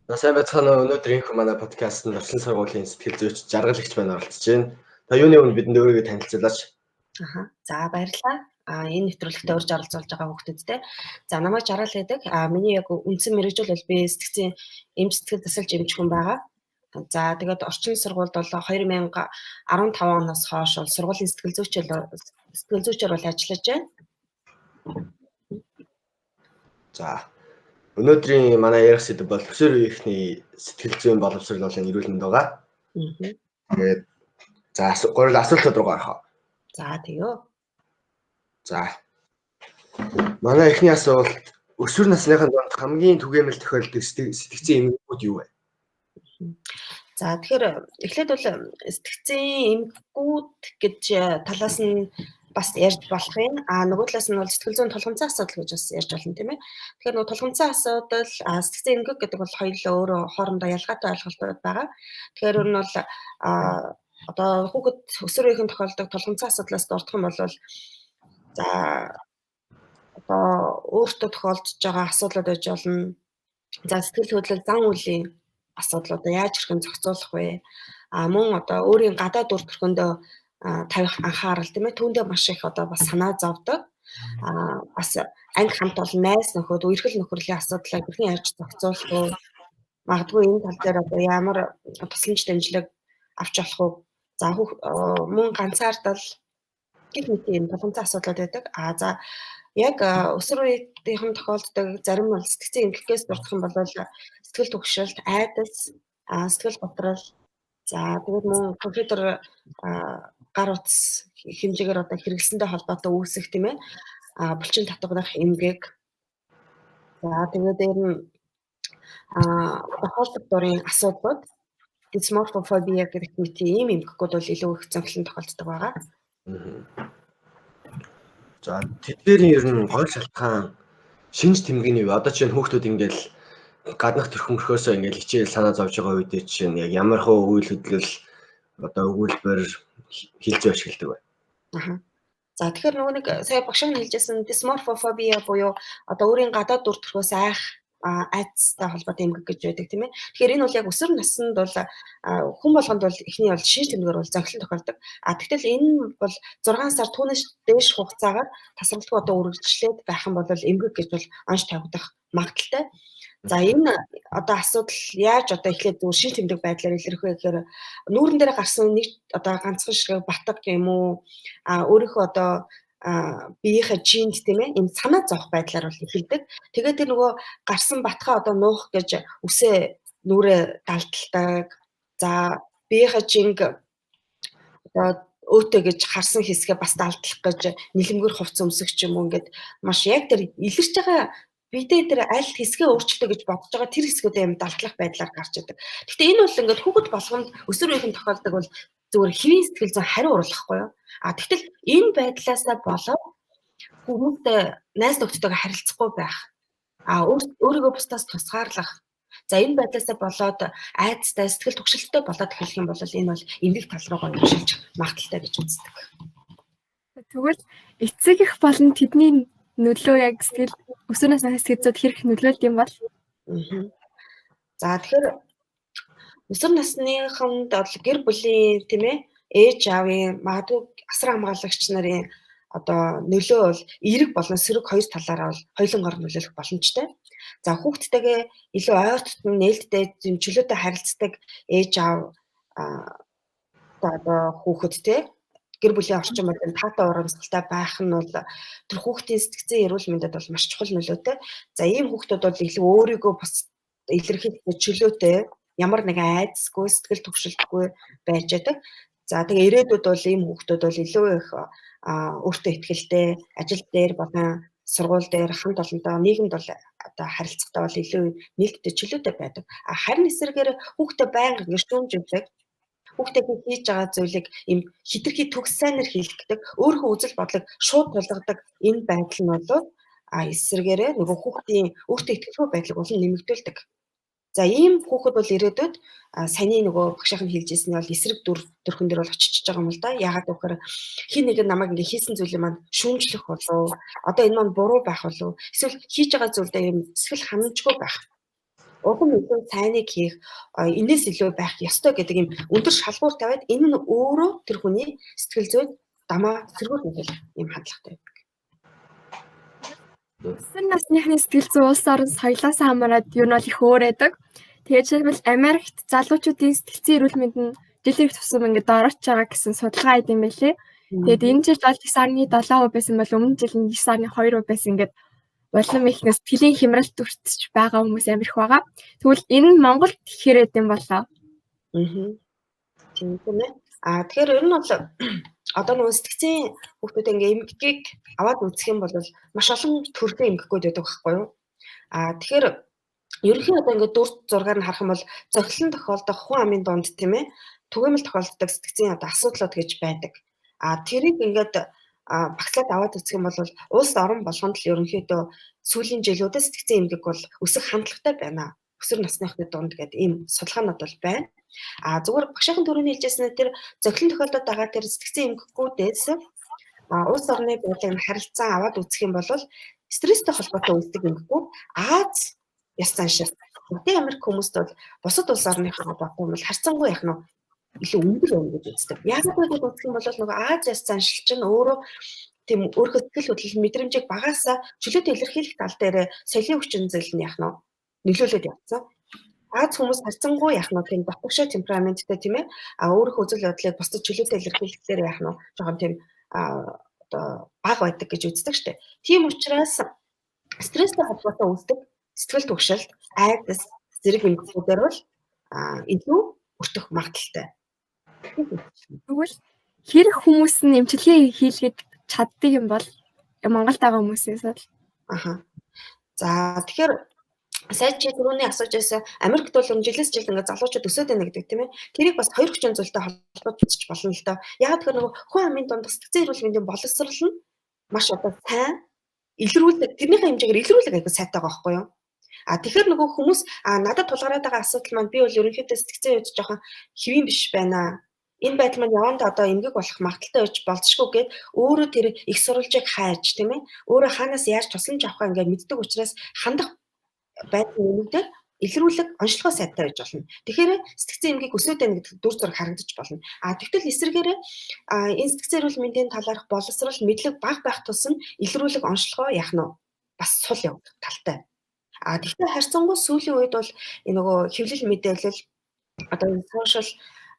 Сайн байцгаана уу? Өнөөдөр энэ манай подкастт Орчлон сургуулийн сэтгэл зүйч жаргалагч маань оролцож байна. Та юуны өмнө бидэнд өөрийгөө танилцуулаач. За баярлалаа. Энэ нэвтрүүлэгтээ урьж оролцуулж байгаа хүмүүсттэй. За намайг Жаргал гэдэг. Миний яг үндсэн мэргэжил бол би сэтгцийн эм сэтгэл засалж эмч хүн байгаа. За тэгээд орчин сургуульд бол 2015 оноос хойш бол сургуулийн сэтгэл зүйчээр бол ажиллаж байна. За өнөөдрийн манай ярих сэдэв бол өсвөр үеийнхний сэтгэл зүйн боловсролын эрүүл мэнд байгаа. Тэгээд за гурил асуултууд руу гарах. За тэгөө. За манай эхний асуулт өсвөр насныхын донд хамгийн түгээмэл тохиолддог сэтгцийн эмгэгүүд юу вэ? За тэгэхээр эхлээд бол сэтгцийн эмгэгүүд гэж талаас нь бас ярьж болох юм. Нөгөө талаас нь бол сэтгэл зүйн тулгымцсан асуудал гэж бас ярьж болно тийм ээ. Тэгэхээр нөгөө тулгымцсан асуудал сэтгцийн эмгэг гэдэг бол хоёулаа өөрөө хоорондоо ялгаатай ойлголтууд байгаа. Тэгэхээр энэ бол одоо хүүхэд өсвөр үеийн тохиолдог тулгымцсан асуудлаас дурдах юм бол за одоо өөртөө тохиолдож байгаа асуудлууд байж болно. За сэтгэл хөдлөл зан үйлийн асуудлуудаа яаж хэрхэн зохицуулах вэ? Мөн одоо өөрийн гадаад үр төрхөндөө тавих анхаарал тийм ээ түүндээ маш их одоо бас санаа зовдог. Бас анги хамт бол найз нөхөд үерхэл нөхөрлийн асуудлаа хэрхэн яаж зохицуулах вэ? Магадгүй энэ тал дээр одоо ямар тусламж дэмжлэг авч болох вэ? За мөн ганцаардал гэх мэт юм тулгымцсан асуудлууд байдаг. За яг өсвөр үеийнхэн тохиолддог зарим бол сэтгцийн эмгэгээс дурдах юм бол сэтгэл түгшилт, айдас, сэтгэл готрол, за тэгээд мөн компьютер гар утас хэмжээгээр одоо хэрэглэсэндээ холбоотой үүсэх тийм ээ. Булчин татгах эмгэг. За тэгээд дээр нь тохиолдох дурын асуудлууд дисморфофобия гэх мэт ийм эмгэгүүд бол илүү их зөнхлөн тохиолддог байгаа. За тэдний ер нь гол шалтгаан шинж тэмдэгний юу? Одоо чинь хүүхдүүд ингээл гаднах төрхөмөрхөөсөө ингээл хичээл санаа зовж байгаа үед чинь яг ямар хөө үйл хөдлөл одоо өгүүлбэр хилж ашигладаг вэ? За тэгэхээр нөгөө нэг сая багш нь хэлжсэн дисморфофобия буюу одоо өөрийн гадаад үр төрхөөс айх айцтай холбоотой эмгэг гэж байдаг тийм ээ. Тэгэхээр энэ бол яг өсвөр наснд бол хүн болгонд бол эхний бол шинж тэмдгээр бол зохилон тохиолдог. Тэгтэл энэ бол 6 сар түүнээс дээш хугацаагаар тасралтгүй одоо үргэлжлээд байх юм бол эмгэг гэж бол онц тавигдах магадaltaй. За энэ одоо асуудал яаж одоо эхлээд зөв шинж тэмдэг байдлаар илэрх вэ гэхээр нүүрэн дээр гарсан нэг одоо ганцхан шиг батг юм уу өөрийнхөө одоо биеийнхээ жинд тийм ээ энэ санаа зовх байдлаар бол эхэлдэг. Тэгээд тэр нөгөө гарсан батгаа одоо нуух гэж үсээ нүрээ далталдаг. За биеийнхээ жинг одоо өөтөө гэж харсан хэсгээ бас далдлах гэж нэлэмгэр хувц өмсөх ч юм уу ингээд маш яг тэр илэрч байгаа бидээ тэр аль хэсгээ өөрчлөлтөө гэж бодож байгаа тэр хэсгүүдээ юм далдлах байдлаар гарч идэг. Гэхдээ энэ бол ингээд хүүхэд болгонд өсвөр үеийн тохиолдог бол зүгээр хэвийн сэтгэл зүйн хариу уралдахгүй юу? Тэгтэл энэ байдлаасаа болоод хүмүүстэй найз нөхдөдөө харилцахгүй байх. Өөрийгөө бусдаас тусгаарлах. За энэ байдлаасаа болоод айцтай сэтгэл түгшилттэй болоод эхлэх юм бол энэ бол эмгэг тал руугаа өршилж магадaltaй гэж үздэг. Тэгвэл эцэг их болон тэдний нөлөө яг сэтгэл өсвөр насны сэтгэлзүйд хэрэг нөлөөлд юм бол? За тэгэхээр өсвөр насныханд бол гэр бүлийн тийм ээ ээж аавын магадгүй асар хамгаалагч нарын одоо нөлөө бол эерэг болон сөрөг хоёр талаараа бол хоёулангаар нөлөөлөх боломжтой. За хүүхдтэйгээ илүү ойр дотн нээлттэй чөлөөтэй харилцдаг ээж аав одоо хүүхэдтэй гэр бүлийн орчин бодол таатай урамсгалтай байх нь бол тэр хүүхдийн сэтгцийн эрүүл мэндэд бол маш чухал нөлөөтэй. За ийм хүүхдүүд бол илүү өөрийгөө бас илэрхийлэх чөлөөтэй ямар нэгэн айдсгүй сэтгэл түгшилтгүй байж байдаг. За тэгээ ирээдүйд бол ийм хүүхдүүд бол илүү их өөртөө ихтэй ажил дээр болон сургууль дээр хамт олонтой нийгэмд бол одоо харилцахтаа бол илүү нээлттэй чөлөөтэй байдаг. Харин эсрэгээр хүүхдээ байнга гэршүүнжүүлдэг хүүхдээ хийж байгаа зүйлийг им хитрхи төгс сайнэр хийлгдэг, өөрийнхөө үзэл бодлыг шууд тулгадаг энэ байдал нь бол эсрэгээрээ нөгөө хүүхдийн өөртөө ихтэй байдлыг улам нэмэгдүүлдэг. За ийм хүүхэд бол ирээдүйд саяны нөгөө багшийн хэлжсэн нь бол эсрэг төрхөн дээр бол очиж байгаа юм л да. Яагаад гэвэл хин нэг нь намайг ингээ хийсэн зүйлийг маань шүүмжлэх болов. Одоо энэ маань буруу байх болов. Эсвэл хийж байгаа зүйлдээ юм эсвэл ханамжгүй байх улам илүү сайныг хийх, энэс илүү байх ёстой гэдэг юм өндөр шалгуур тавиад энэ нь өөрөө тэр хүний сэтгэл зүйд дамаа сэргүүл юм хандлагатай. Өсвөр насныхны сэтгэл зүй улс орон соёлоос хамаарат юу нь бол их өөр байдаг. Тэгээд жишээлбэл Америкт залуучуудын сэтгцэн эрүүл мэнд нь жилийн тусам ингээд дорооч байгаа гэсэн судалгаа хийх юм байлээ. Тэгээд энэ жил бол 9.7% байсан бол өмнө жил нь 9.2% байсан. Ингээд улам их сэтгэлийн хямралт өртөж байгаа хүмүүс амар их байгаа. Тэгвэл энэ нь Монголд хэрэг юм болоо. Тийм үү? Тэгэхээр ер нь бол одоо нөгөө сэтгцэн хүүхдүүд ингээ эмгэгийг аваад үзэх юм бол маш олон төрлийн эмгэгүүд байдаг байхгүй юу? Тэгэхээр ерөнхийдөө одоо ингээ 4-6-аар нь харах юм бол зохилон тохиолдох хүн амын дунд тийм ээ түгээмэл тохиолддог сэтгцэн одоо асуудлууд гэж байдаг. Тэрийг ингээд багцлаад аваад үзэх юм бол улс орон болгонд л ерөнхийдөө сүүлийн жилүүдэд сэтгцэн эмгэг бол өсөх хандлагатай байна. Өсвөр насныхны дунд гэдэг ийм судалгаанууд бол байна. Зүгээр багшийн төрөний хэлжсэн тэр зохилон тохиолдоод байгаа тэр сэтгцэн эмгэгүүдээс улс орны байдлыг харилцан аваад үзэх юм бол стресстэй холбоотой үүсдэг эмгэгүүд Аз яс заншил. Латин Америк хүмүүст бол бусад улс орныхоо бодсон бол харьцангуй яах нь илүү өндөр байна гэж үздэг. Яг л үзэх юм бол нөгөө Аз яс заншил чинь өөрөө тийм өөрийнхөө сэтгэл хөдлөл мэдрэмжийг багаасаа чөлөөтэй илэрхийлэх тал дээр соёлын хүчин зүйл нь яах нь нөлөөлөд явцсан. Аз хүмүүс харьцангуй яах нь тийм дотгошоо темпераменттэй тийм ээ. Өөрийнхөө үзэл бодлыг бусдад чөлөөтэй илэрхийлэхээр яах нь жоохон тийм одоо бага байдаг гэж үздэг штеп. Тийм учраас стресстэй холбоотой үүсдэг сэтгэл түгшилт, айдас зэрэг эмгэгүүдээр бол илүү өртөх магадaltaй. Тэгвэл хэрэг хүмүүс нь эмчилгээ хийлгээд чаддаг юм бол Монголд байгаа хүмүүсээс бол За тэгэхээр сая чи түрүүний асууж байсан Америкт бол жилээс жил ингээд залуучууд өсөд байна гэдэг тийм ээ. Тэрийг бас хоёр хүчин зүйлтэй холбоод үзэж болно л доо. Яг тэгэхээр нөгөө хүн амын дунд сэтгцэн эрүүл мэндийн боловсрол нь маш одоо сайн илрүүлдэг. Тэрнийхээ хэмжээгээр илрүүлэг айгүй сайтай байгаа байхгүй юу? Тэгэхээр нөгөө хүмүүс надад тулгараад байгаа асуудал маань би бол ерөнхийдөө сэтгцэн үед жоохон хэвэн биш байна. Энэ байдал маань явандаа одоо эмгэг болох магадaltaй байж болцшгүй гэд өөрөө тэр их сурвалжийг хайж тийм ээ. Өөрөө хаанаас яаж тусламж авахаа ингээд мэддэг учраас хандах байдал нэмэгдээд илрүүлэг онцлогоо сайтай байж болно. Тэгэхээр сэтгцэн эмгийг өсөөд байна гэдэг дүр зураг харагдаж болно. Тэгвэл эсвэргээр энэ сэтгцэн эрүүл мэндийн талаарх боловсрол мэдлэг бага байх тусам илрүүлэг онцлогоо яах нь бас сул явах талтай. Тэгвэл харьцангуй сүүлийн үед бол энэ нөгөө хэвлэл мэдээлэл одоо энэ сошиал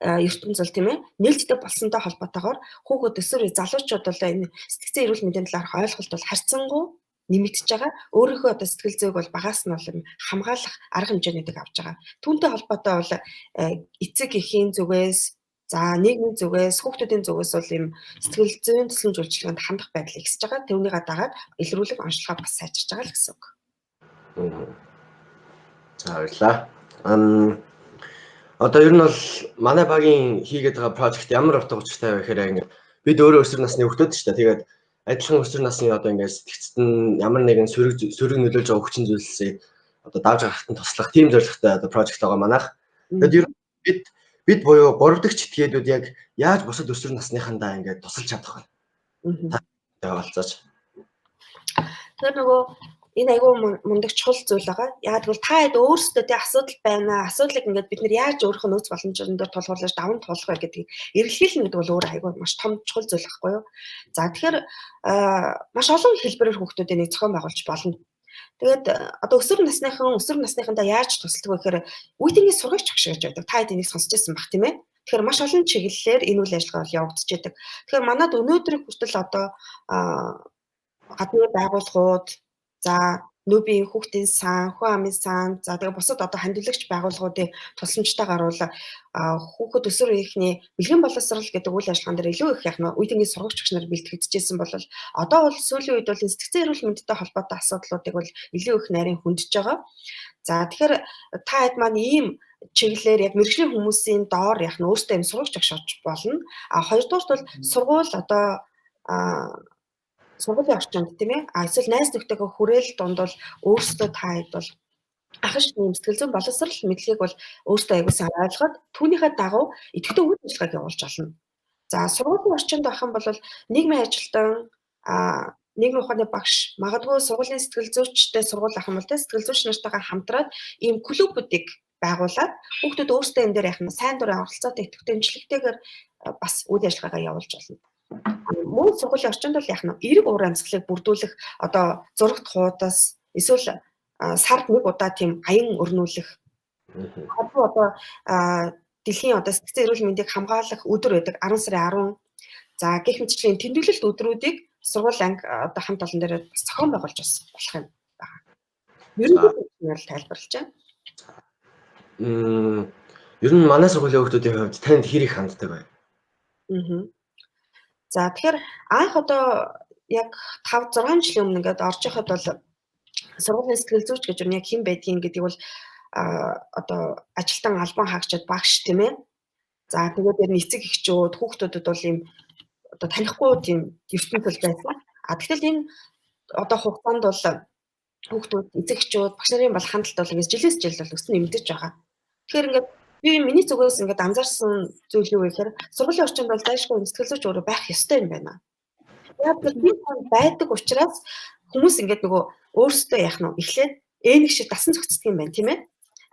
ертөнцийн тийм ээ нээлттэй болсонтой холбоотойгоор хүүхэд өсвөр залуучууд бол энэ сэтгцэн эрүүл мэндийн талаарх ойлголт бол харьцангуй нэмэгдэж байгаа. Өөрийнхөө одоо сэтгэл зүйг бол багаас нь бол хамгаалах арга хэмжээнүүдийг авч байгаа. Түүнтэй холбоотой бол эцэг эхийн зүгээс нийгмийн зүгээс хүүхдүүдийн зүгээс бол ийм сэтгэл зүйн тусламж үйлчилгээнд хандах байдал ихсэж байгаа. Түүнийгээ дагаад илрүүлэг онцлогоо бас сайжирч байгаа л гэсэн үг. За баярлаа. Одоо ер нь бол манай багийн хийгээд байгаа project ямар утга учиртай вэ гэхээр ингээд бид өөрөө өсвөр насны хүүхдүүд шүү дээ. Тэгээд адилхан өсвөр насны одоо ингээд сэтгцэд нь ямар нэгэн сөрөг нөлөөлж байгаа хүчин зүйлсийг одоо давж гаргахад нь туслах тийм зорилготой одоо project байгаа манайх. Тэгээд ер нь бид буюу 3 дахь читгээдүүд яг яаж бусад өсвөр насныхандаа ингээд тусалж чадах вэ? Та болцооч. Тэр нөгөө энэ айгүй мундаг чухал зүйл байгаа. Яг бол та хэд өөрсдөө тий асуудал байна. Асуудлыг ингээд бид нэр яаж өөрийнхөө нөөц боломжтой тулгуурлаж даван туулах вэ гэдгийг эргэлхийлнэ гэдэг бол өөр айгүй маш том чухал зүйл байхгүй юу. За тэгэхээр маш олон хэлбэрээр хүүхдүүдийн нэг зохион байгуулж болно. Тэгээд одоо өсвөр насныхандаа яаж тусалдаг вэ гэхээр үеийн сургагч багш гэж байдаг. Та хэд энийг сонсч байсан бах тийм ээ. Тэгэхээр маш олон чиглэлээр энэ үйл ажиллагаа бол явагдаж байдаг. Тэгэхээр манад өнөөдрийг хүртэл одоо гадны байгууллагууд нүүбийн хүүхдийн сан, хүн амын сан, тэгээ бусад одоо хандивлагч байгууллагуудын тусламжтайгаар бол хүүхэд өсвөр үеийнхний бэлгийн боловсрол гэдэг үйл ажиллагаан дээр илүү их яах нь үеийн сургагч багш нар бэлтгэжсэн бол одоо бол сүүлийн үед бол сэтгцэн эрүүл мэндтэй холбоотой асуудлуудыг бол илүү их нарийн хөндөж байгаа. За тэгэхээр та хэд маань ийм чиглэлээр яг мэргэжлийн хүмүүсийн доор яах нь өөртөө юм сургагч багш болно. Хоёрдугаарт бол сургууль одоо сургуулийн орчинд тийм ээ эсвэл найз нөхдөйгөө хүрээл дунд бол өөрсдөө та хэд бол ахш нэм сэтгэл зүйн боловсрол мэдлэгийг бол өөртөө аягуулсан ойлгоод түүнийхээ дагуу идэвхтэй үйл ажиллагааг явуулж болно. За сургуулийн орчинд байх юм бол нийгмийн ажилтан нийгмийн ухааны багш магадгүй сургуулийн сэтгэл зүйчтэй сургууль ах юм бол сэтгэл зүйч нартайгаа хамтраад ийм клубүүдийг байгуулад хүүхдүүд өөрсдөө энэ дээр яхна сайн дурын оролцоотой идэвхтэй имжлэгтэйгээр бас үйл ажиллагаагаа явуулж болно. Мөн сургуулийн орчинд бол яхна эрг уур амьсгалыг бүрдүүлэх одоо зурагт хуудас эсвэл сард нэг удаа тийм аян өрнүүлэх одоо дэлхийн одоо сэтгцэн эрүүл мэндийг хамгаалах өдөр байдаг 10 сарын 10. За гэх мэтчлийн тэмдэглэлт өдрүүдийг сургууль анги одоо хамт олон дээр бас зохион байгуулж бас болох юм байна. Ер нь тайлбарлаж байна. Ер нь манай сургуулийн хүүхдүүдийн хувьд танд хэрэг ханддаг бай. За тэгэхээр анх одоо яг 5-6 жилийн өмнө ингээд орж байхад бол сургуулийн сэтгэл зүйч гэж яг хэн байдгийг гэдэг бол одоо ажилтан албан хаагчид багш тийм ээ. За тэгээд ер нь эцэг эхчүүд хүүхдүүдэд бол ийм одоо танихгүй тийм ертөнцөл байсан. Тэгтэл энэ одоо хугацаанд бол хүүхдүүд эцэг эхчүүд багш нарын бол хандлт бол ингээд жилээс жил бол өснө нэмэгдэж байгаа. Тэгэхээр ингээд би миний зүгээс ингээд анзаарсан зүйл юу вэ гэхээр сургуулийн орчинд бол дайшгүй сэтгэл зүйч өөрөө байх ёстой юм байна. Яг тийм байдаг учраас хүмүүс ингээд нөгөө өөрсдөө яах нь эхлээд нэг шиг дасан зохицдог юм байна тийм ээ.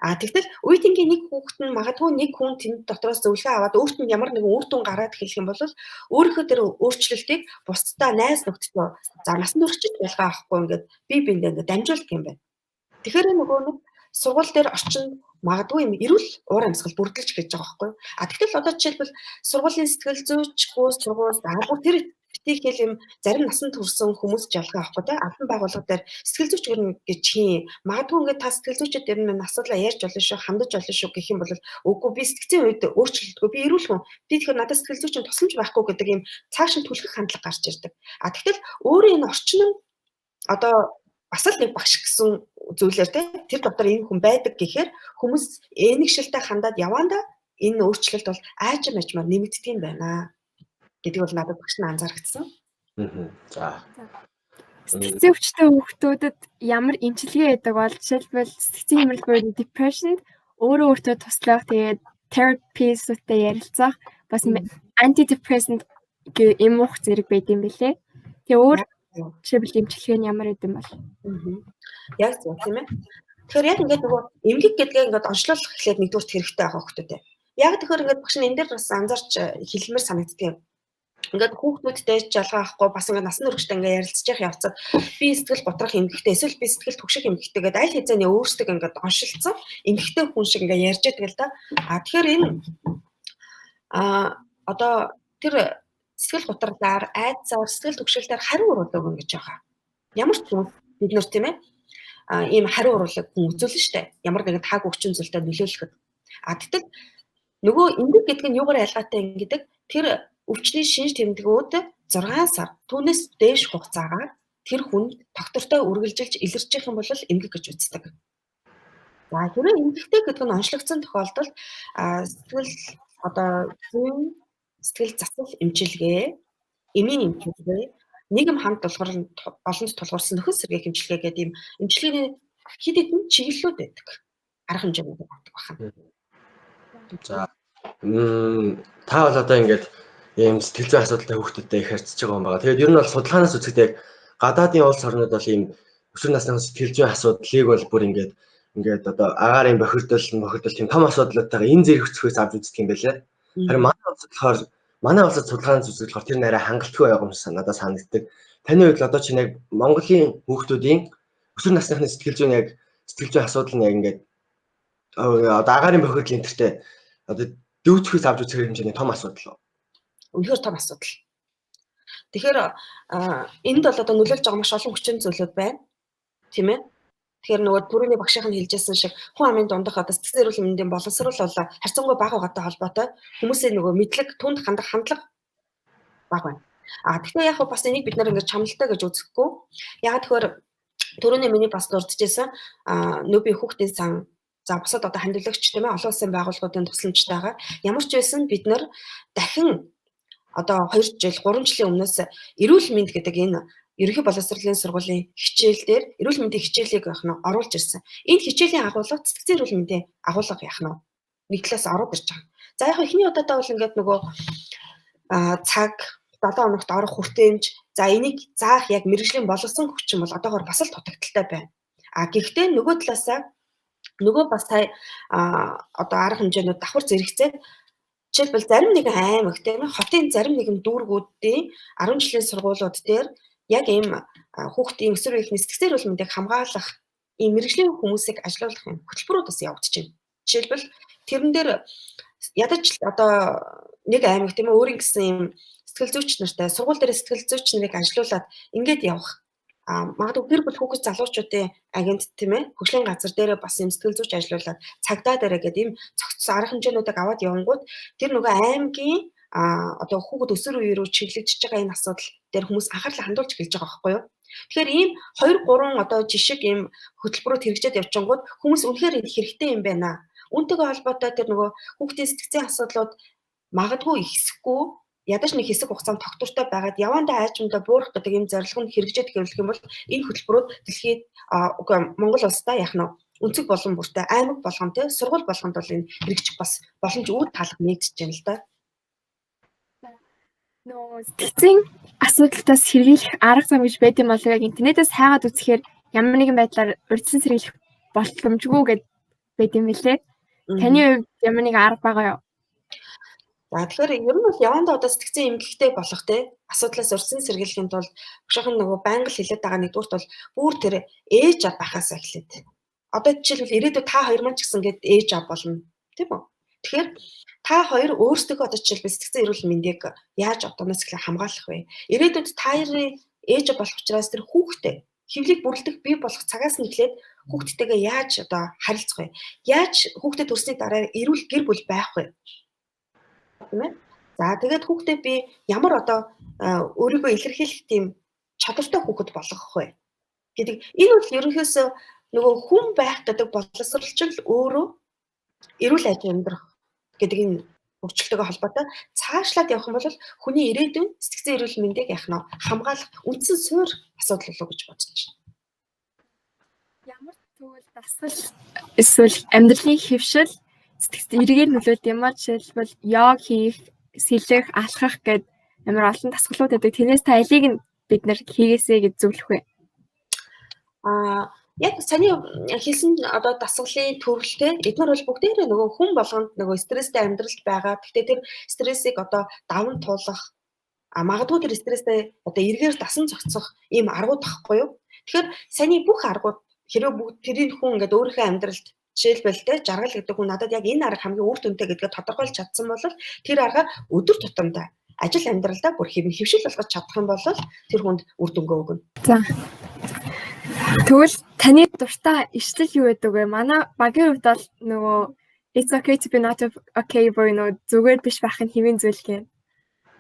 Тэгтэл үеийнгийн нэг хүүхэд нь магадгүй нэг хүн тэнд дотроос зөвлөгөө аваад өөрт нь ямар нэгэн үр дүн гараад хэлэх юм бол өөрийнхөө тэр өөрчлөлтийг бусдаа найз нөхдөдөө за насан туршид ялгаа авахгүй ингээд бие биендээ ингээд дамжуулдаг юм байна. Тэгэхээр нөгөө нэг сургууль дээр орчинд магадгүй юм эрүүл уур амьсгал бүрдэлж гэж байгаа байхгүй. Тэгтэл одоо жишээлбэл сургуулийн сэтгэл зүйчгүй сургууль тэр битгий юм зарим насанд хүрсэн хүмүүс жалгаа авахгүй те албан байгууллага дээр сэтгэл зүйч гэж хин магадгүй ингээд та сэтгэл зүйчэд ер нь асуудлаа ярьж болно шүү хандаж болно шүү гэх юм бол үгүй би сэтгцийн үед өөрчлөлтгүй би эрүүл хүн би тэгэхээр надад сэтгэл зүйчийн тусламж байхгүй гэдэг юм цааш нь түлхэх хандлага гарч ирдэг. Тэгтэл өөрөө энэ орчин нь одоо бас л нэг багш гэсэн зүйлээр те тэр дотор энэ хүн байдаг гэхээр хүмүүс энэгшилтэй хандаад яваанда энэ өөрчлөлт бол аажим ажмаар нэмэгддэг юм байна гэдэг бол надад багш нь анзаарчихсан. За. Сэтгцэн өвчтэй хүүхдүүдэд ямар эмчилгээ байдаг бол жишээлбэл сэтгцэн хямрал буюу depression өөрөө өөртөө туслах тэгээд therapist-тэй ярилцах бас antidepressant гэх юм уу зэрэг байд юм бэлээ. Тэгээ өөр жишээлбэл эмчилгээ нь ямар байд юм бол. Яг зөв тийм ээ. Тэгэхээр яг ингээд нөгөө эмгэг гэдгээ ингээд онцлуулах эхлээд нэгдүгээр хэрэгтэй байгаа хүүхдүүтэй. Яг тэгэхээр ингээд багш нь энэ дээр бас анзаарч хэлмээр санагддаг. Ингээд хүүхдүүдтэй жалгаа авахгүй бас ингээд насан туршид ингээд ярилцж явах явцад би сэтгэл готрох эмгэгтэй эсвэл би сэтгэл түгших эмгэгтэй гэдэг аль хэзээ өөрсдөө ингээд оншилцсан эмгэгтэй хүн шиг ингээд ярьж байдаг л да. Тэгэхээр энэ одоо тэр сэтгэл гутралаар айдсаар сэтгэл түгшилтээр хариу уруулаг ингэж байгаа. Ямар ч юм бид нар тийм ээ ийм хариу уруулаг хүн үзүүлнэ штэ. Ямар нэгэн таагүй хүчин зүйлтэй нөлөөлөхөд. Тэгтэл нөгөө эмгэг гэдэг нь юугаар ялгаатай юм гэдэг тэр өвчний шинж тэмдгүүд 6 сар түүнээс дээш хугацаагаар тэр хүнд доктортой үргэлжилж илэрчих юм бол эмгэг гэж үздэг. За хэрвээ эмгэгтэй гэдэг нь онцлогдсон тохиолдолд сэтгэл одоо зүйн сэтгэл засал эмчилгээ, эмийн эмчилгээ, нийгэм хамт олонд тулгуурсан нөхөс сэргээх эмчилгээ гэдэг ийм эмчилгээний хэд хэдэн чиглэлүүд байдаг. Арга хэмжээнүүд байдаг байна. За та бол одоо ингээд ийм сэтгэл зүйн асуудалтай хүүхдүүдтэй их харьцаж байгаа юм байна. Тэгээд ер нь бол судалгаанаас үзэхдээ гадаадын улс орнууд бол ийм өсвөр насны сэтгэл зүйн асуудлыг бол бүр ингээд одоо агаарын бохирдол тийм том асуудлуудтайгаа энэ зэрэг хүчээс авч үздэг юм байлээ. Харин манай улсад судалгаанаас үзэхээр тэр нэрээ хангалтгүй байгаа юм шиг надад санагддаг. Таны хувьд одоо чинь яг Монголын хүүхдүүдийн өсвөр насны сэтгэл зүйн асуудал нь яг ингээд одоо агаарын бохирдол энтертэй одоо дүүцхээс авч үзэх хэмжээний том асуудал. Үнэхээр том асуудал. Тэгэхээр энд бол одоо нөлөөлж байгаа маш олон хүчин зүйлүүд байна. Тийм ээ. Тэгэхээр нөгөө түрүүний багшийн хэлжсэн шиг хүн амын дундах одоо сэтгэл эрүүл мэндийн боловсрол бол харьцангуй бага байгаатай холбоотой. Хүмүүсийн нөгөө мэдлэг түнд хандах хандлага бага байна. Тэгэхээр яг бас энийг бид нар ингэж чамлалтай гэж үзэхгүй. Яг тэгэхээр түрүүний миний бас дурдчихсан нөбийн хүүхдийн сан за бусад одоо хандлагч тийм ээ олон улсын байгууллагуудын тусламжтайгаар ямар ч байсан бид нар дахин одоо 2 жил 3 жилийн өмнөөс эрүүл мэнд гэдэг энэ ерөнхий боловсролын сургуулийн хичээлдэр эрүүл мэндийн хичээлийг оруулж ирсэн. Энэ хичээлийн агуулга сэтгцэн эрүүл мэндийн агуулга яах нь нэг талаас ороод ирж байгаа. За яг ихний удаадаа бол ингээд нөгөө цаг 7 хоногт орох хүртээмж за энийг заах яг мэргэжлийн боловсон хүчин бол одоогоор бас л дутагдaltaй байна. Гэхдээ нөгөө талаасаа нөгөө бас сая одоо арга хэмжээнүүд давхар зэрэгцээд жишээлбэл зарим нэгэн аймаг тийм хотын зарим нэгэн дүүргүүдийн 10 жилийн сургуулиуд дээр яг ийм хүүхдийн өсвөр үеийнхний сэтгцэн эрүүл мэндийг хамгаалах ийм мэргэжлийн хүмүүсийг ажилуулах юм хөтөлбөрүүд бас явагдаж байна. Жишээлбэл тэрэн дээр ядаж одоо нэг аймаг тийм өөрийн гэсэн ийм сэтгэл зүйч нартай сургууль дээр сэтгэл зүйч нарыг ажилуулад ингээд явах магадгүй гэр бүл хүүхэд залуучуудын агент тийм ээ хөгжлийн газар дээр бас юм сэтгэл зүйч ажилуулад цагдаа дээр гэдэг ийм цогцсон арга хэмжээнүүдийг аваад явангууд тэр нөгөө аймгийн одоо хүүхэд өсвөр үеийн рүү чиглэгдэж байгаа энэ асуудал дээр хүмүүс анхаарлаа хандуулж эхэлж байгаа байхгүй юу? Тэгэхээр ийм 2 3 одоо жишг ийм хөтөлбөрөд хэрэгжээд явчингууд хүмүүс үнэхээр энэ хэрэгтэй юм байна. Үүнтэйгээ холбоотой тэр нөгөө хүүхдийн сэтгцийн асуудлууд магадгүй ихсэхгүй ядаж нэг хэсэг хугацаанд тогтвортой байгаад явандаа айчмдаа буурах гэдэг ийм зорилго нь хэрэгжээд хэвлэх юм бол энэ хөтөлбөрүүд дэлхийд Монгол улсдаа яах нь өнцөг болон бүртээ аймаг болгон те сургууль болгонд бол энэ хэрэгжих бас боломж үр таалга нэгдэж байна л да. Нөө сэтгцийн асуудалтаас сэргийлэх арга зам гэж байд юм болов яг интернетээс хайгаад үзэхээр ямар нэгэн байдлаар урьдчилан сэргийлэх боломжгүй гэд байд юм билээ. Таны хувьд ямар нэг арга байгаа юу? Тэгэхээр ер нь бол явандаа одоо сэтгцэн эмгэгтэй болох те асуудлаас урьдчилан сэргийлэхийн тулд багшийн нөгөө байнга л хэлээд байгаа нэгдүгürt бол бүр тэр ээж ав байхаасаа эхлээд. Одоо жишээлбэл ирээдүйд та хоёр маань ч гэсэн гээд ээж ав болно тийм үү? Тэгэхээр та хоёр өөрсдөө одоо жишээлбэл сэтгцэн эрүүл мэндийг яаж одооноос эхлээ хамгаалах вэ? Ирээдүйд та хоёрын ээж болох учраас тэр хүүхдээ хэвлийг бүрлдэх бий болох цагаас нь эхлээд хүүхдтэйгээ яаж одоо харилцах вэ? Яаж хүүхдэд төрсний дараа эрүүл гэр бүл байх вэ? Тийм ээ. За тэгээд хүүхдээ би ямар одоо өөрийгөө илэрхийлэх тийм чадвартай хүүхэд болгох вэ гэдэг энэ бол ерөнхийдөө нөгөө хүн байх гэдэг боловсролч л өөрөө эрүүл ажил амьдрах гэдэг энэ хөгжилтэйгээ холбоотой цаашлаад явах юм бол хүний ирээдүйн сэтгцэн эрүүл мэндийг яах нь хамгаалах үндсэн суурь асуудал болов уу гэж бодож байна. Ямар тэгвэл дасгал эсвэл амьдралын хэвшил сэтгцэн эргээр нөлөөлт ямар жишээлбэл йог хийх, сэлэх, алхах гэд ямар олон дасгалууд байдаг. Тэрнээс та алийг нь бид нар хийгээсэй гэж зөвлөх вэ? Яг саний хэлсэн одоо дасгалын төрөлтэй эдгээр бол бүгдээрээ нөгөө хүн болгонд нөгөө стресстэй амьдралд байгаа. Гэхдээ тэр стрессийг одоо даван туулах магадгүй тэр стресстэй одоо эргээр дасан зохицох ийм аргууд тахгүй юу? Тэгэхээр саний бүх аргууд хэрэв бүгд тэрийн хүн ингээд өөрийнхөө амьдралд жишээлбэл те жаргал гэдэг хүн надад яг энэ арга хамгийн үр дүнтэй гэдгээ тодорхойлж чадсан бол тэр арга өдөр тутамдаа ажил амьдралдаа бүр хэвшил болгож чадах юм бол тэр хүнд үр дүнгээ өгнө. За. Тэгвэл таны дуртай ишлэл юу байдаг вэ? Манай багийн хувьд бол нөгөө it's okay to be not okay буюу зүгээр биш байх нь хэвэн зүйл гэх.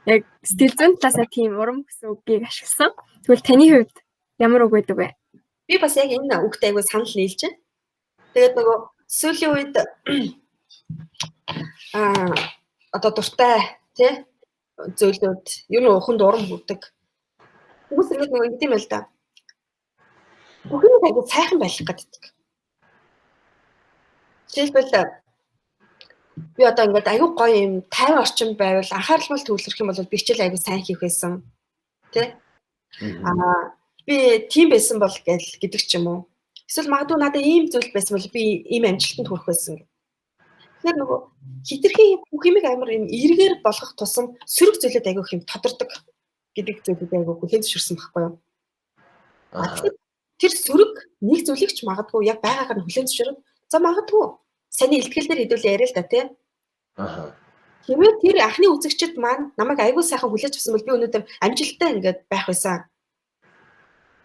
Яг сэтгэл зүйн талаас тийм урам гэсэн үгийг ашигласан. Тэгвэл таны хувьд ямар үг байдаг вэ? Би бас яг энэ үгтэй айгуу санал нийлж байна. Тэгээд нөгөө сүүлийн үед одоо дуртай тий зөвлөд ер нь уханд урам хүрдэг. Хүмүүс ингэж нөгөө ингэдэм байл да. Бүхэн айгуу сайхан байх гэдэг. Жишээлбэл би одоо ингээд айгуу гоё юм 50 орчим байвал анхаарал төвлөрөх юм бол би хичээл айгуу сайн хийх байсан. Тэ? Би тийм байсан бол гэдэг ч юм уу. Эсвэл магадгүй надад ийм зүйл байсан бол би ийм амжилтанд хүрэх байсан. Тэгэхээр нөгөө хитрхи бүх юмыг амар юм эргээр болгох тусам сөрөг зүйлүүд айгуу их юм тодордог гэдэг зүйлүүд айгуу хүлээж зөвшөөрсөн байхгүй юу? Тэр сөрөг нэг зүйлийг ч магадгүй яг байгаагаар нь хүлээж зөвшөөрөв. За магадгүй саний илтгэл дээр хэдүүлээ яриа л да тий. Тэгвэл тэр анхны үзэгчд маань намайг айгуу сайхан хүлээж авсан бол би өнөөдөр амжилттай ингээд байх байсан.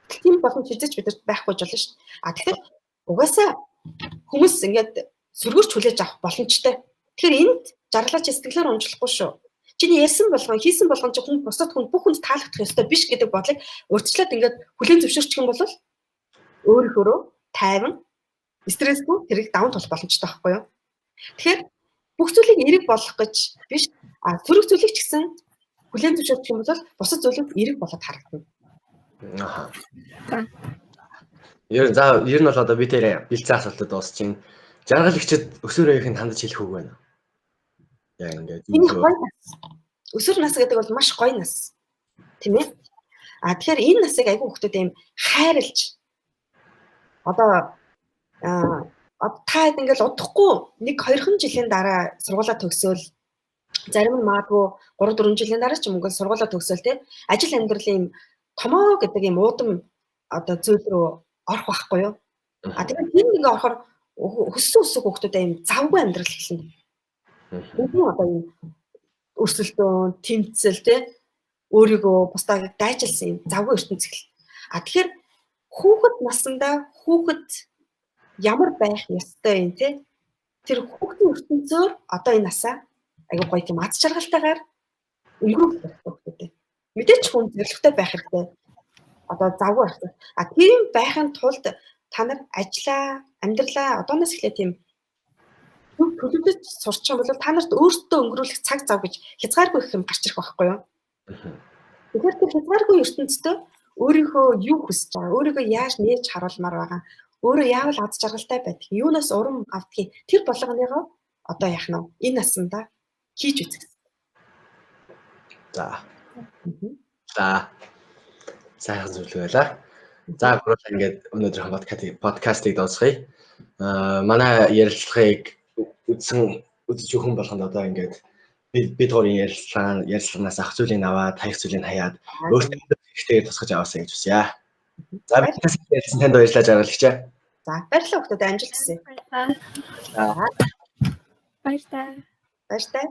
Тийм болон чижиж бидэрт байхгүй ч болно шүү дээ. Тэгэхээр угаасаа хүмүүс ингээд сөргөрч хүлээж авах боломжтой. Тэгэхээр энд жаргалаач сэтгэлээр унжлахгүй шүү. Чиний ярьсан болгон хийсэн болгон чи хүн бусад хүн бүх хүнд таалагдах ёстой биш гэдэг бодлыг урьдчилаад ингээд хүлээн зөвшөөрчих юм бол өөрийнхөө тайван стрессгүй тэрийг даван тулах боломжтой байхгүй юу? Тэгэхээр бүх зүйлийг эерэг болгох гэж биш сөрөг зүйлийг ч гэсэн хүлээн зөвшөөрчих юм бол бусад зүйлүүд эерэг болоод харагдана. Ер нь бол одоо би тэр бэлцээ асуултад дуусчихин. Жаргалагчид өсвөр үеийнхэнд хандаж хэлэх үг байна. Яг ингээд өсвөр нас гэдэг бол маш гоё нас. Тийм ээ. Тэгэхээр энэ насыг айгүй хүмүүс ийм хайрлж одоо та ингээл удахгүй 1-2 жилийн дараа сургуулаа төгсөөл зарим нь магадгүй 3-4 жилийн дараа ч юм уу сургуулаа төгсөөл те ажил амьдралын томоо гэдэг ийм уудам одоо зүйл рүү орох байхгүй юу? Тэгэхээр энэ ингээ орохоор өссөн хүмүүстэй ийм завгүй амьдрал эхэлнэ. Үгүй одоо ийм өрсөлдөөн, тэмцэл те өөрийгөө бусдаа дайчилсан юм завгүй ертөнц эхэлнэ. Тэгэхээр хүүхэд насандаа хүүхэд ямар байх ёстой юм те тэр хүүхдийн ертөнцөөр одоо энэ насаа айгуу гоё тийм аз жаргалтайгаар өнгөрүүлэх хэрэгтэй. Мэдээч хүн зоригтой байх хэрэгтэй. Одоо завгүй байх хэрэгтэй. Тийм байхын тулд та нар ажиллаа, амьдралаа одооноос эхлээ тийм төлөвлөж сурчих юм бол та нарт өөртөө өнгөрүүлэх цаг зав гэж хязгааргүй их юм гарч ирэх байхгүй юу? Тэгэхээр тэр хязгааргүй ертөнцийн өөрийнхөө юу хүсэж байгаа, өөрийгөө яаж нээж харуулмаар байгаа, өөрөө яавал аз жаргалтай байдаг, юунаас урам авдгийг тэр болгоныгоо одоо яах нь энэ насандаа хийж үзэх. За. Сайхан зүйл байлаа. За гурав ингээд өнөөдрийн подкастыг дуусгая. Манай ярилцлагыг үзэж өгөн болгонд одоо ингээд бид гурийн ярилцлаганаас ах зүйлийг аваад, таях зүйлийг хаяад өөртөө ихтэй тусгаж аваасаа гэж хүсье. За биднээс ярьсан танд баярлалаа жаргалагч. За баярлалаа хүмүүст амжилт хүсье. Баярлалаа. Баярлалаа.